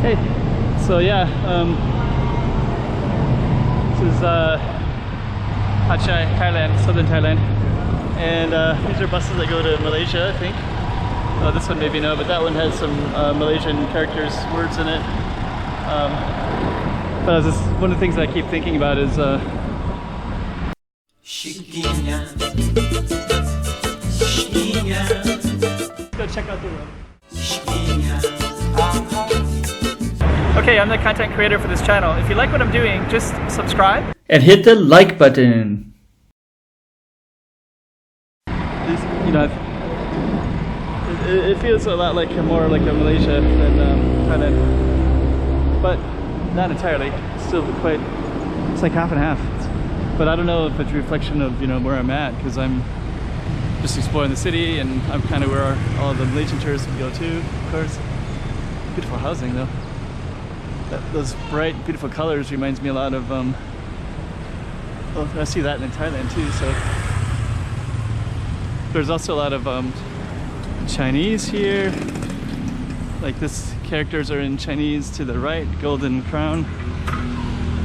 Hey, so yeah, this is hatyai, Thailand, southern Thailand, and these are buses that go to Malaysia, I think. This one maybe no, but that one has some Malaysian characters, words in it. But one of the things that I keep thinking about is go check out the road. Okay, I'm the content creator for this channel. If you like what I'm doing, just subscribe and hit the like button. You know, it feels a lot like more like a Malaysia than Thailand, but not entirely. It's still quite. It's like half and half. But I don't know if it's a reflection of where I'm at, because I'm just exploring the city, and I'm kind of where all the Malaysian tourists would go to. Of course, beautiful housing though. Those bright, beautiful colors reminds me a lot of. Well, I see that in Thailand too. So there's also a lot of Chinese here. Like this, characters are in Chinese to the right, golden crown.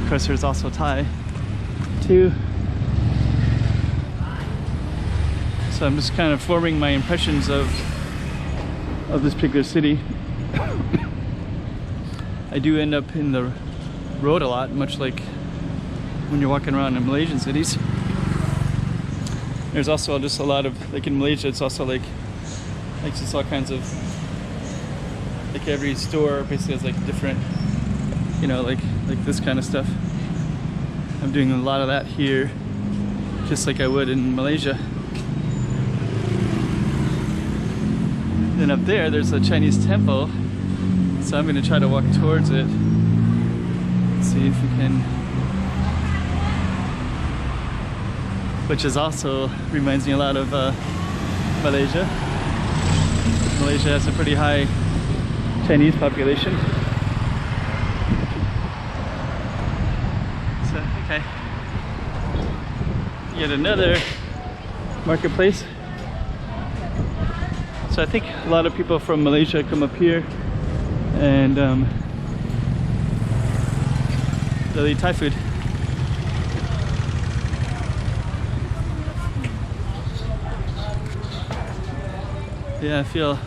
Of course, there's also Thai too. So I'm just kind of forming my impressions of this particular city. I do end up in the road a lot, much like when you're walking around in Malaysian cities. There's also just a lot of, like in Malaysia, it's also like just all kinds of, like every store basically has like different, like this kind of stuff. I'm doing a lot of that here, just like I would in Malaysia. Then up there's a Chinese temple, so I'm going to try to walk towards it. See if we can. Which is also reminds me a lot of Malaysia. Malaysia has a pretty high Chinese population. So, okay. Yet another marketplace. So I think a lot of people from Malaysia come up here and they'll eat Thai food. Yeah, I feel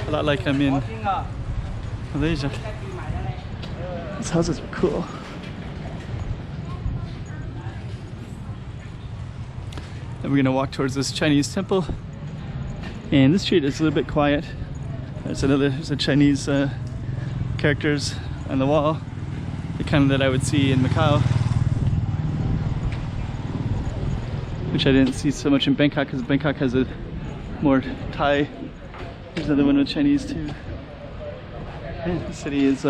a lot like I'm in Malaysia. These houses are cool. And we're gonna walk towards this Chinese temple. And this street is a little bit quiet. There's a Chinese characters on the wall, the kind of that I would see in Macau, which I didn't see so much in Bangkok, because Bangkok has a more Thai. There's another one with Chinese too. And the city is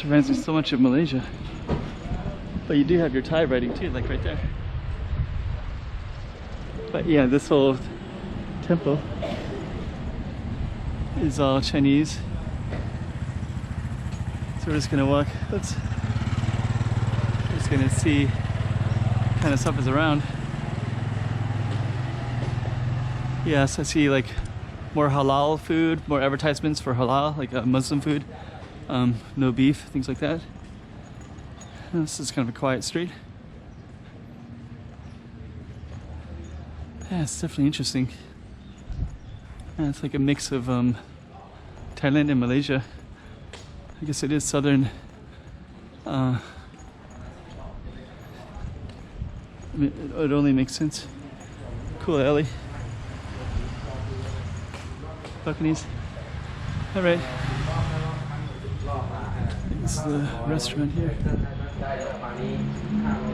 reminds me so much of Malaysia. But you do have your Thai writing too, like right there. But yeah, this whole temple is all Chinese. So we're just gonna walk. We're just gonna see what kind of stuff is around. Yes, I see like more halal food, more advertisements for halal, like Muslim food, no beef, things like that. And this is kind of a quiet street. Yeah, it's definitely interesting. Yeah, it's like a mix of Thailand and Malaysia. I guess it is southern. I mean, it only makes sense. Cool alley. Balconies. All right. This is the restaurant here.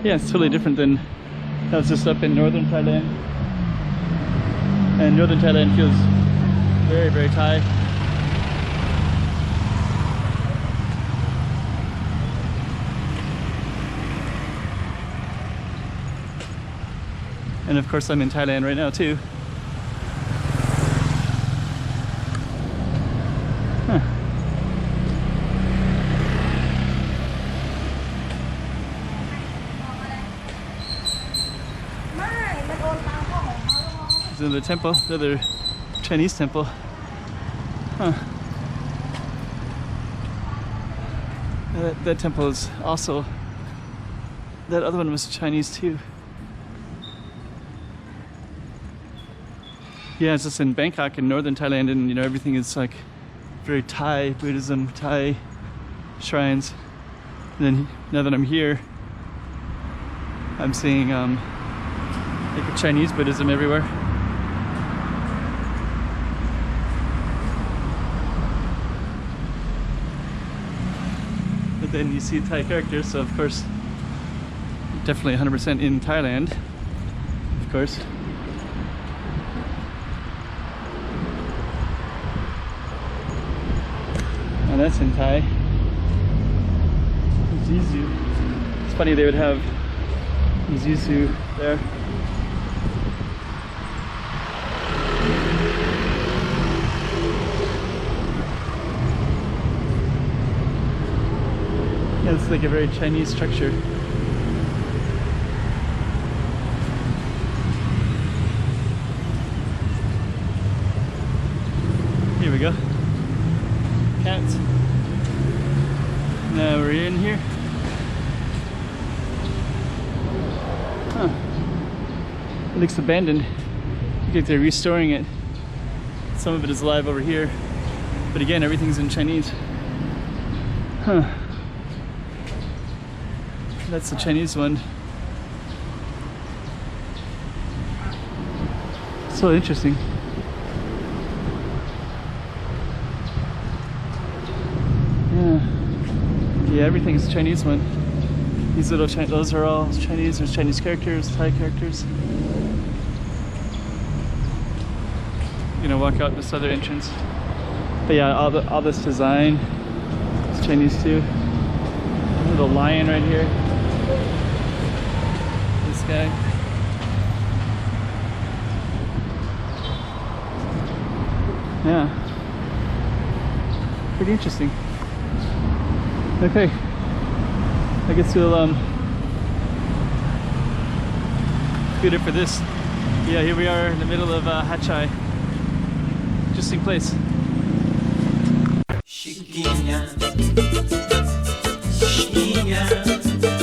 Yeah, it's totally different than I was just up in northern Thailand. And northern Thailand feels very, very Thai. And of course I'm in Thailand right now too. Huh. There's another temple, another Chinese temple. Huh. That temple is also, that other one was Chinese too. Yeah, it's just in Bangkok in northern Thailand, and you know, everything is like very Thai Buddhism, Thai shrines. And then now that I'm here, I'm seeing like Chinese Buddhism everywhere. But then you see Thai characters, so of course, definitely 100% in Thailand, of course. And that's in Thai. Zizu. It's funny they would have Zizu there. Yeah, it's like a very Chinese structure. Here we go. Cats. Now we're in here. Huh. It looks abandoned. Look like they're restoring it. Some of it is alive over here. But again, everything's in Chinese. Huh. That's the Chinese one. So interesting. Yeah, everything's Chinese one. These little those are all Chinese. There's Chinese characters, Thai characters. You know, walk out this other entrance. But yeah, all this design is Chinese too. Little lion right here. This guy. Yeah. Pretty interesting. Okay, I guess we'll good it for this. Yeah, here we are in the middle of Hatyai. Interesting place. Chiquinha, chiquinha.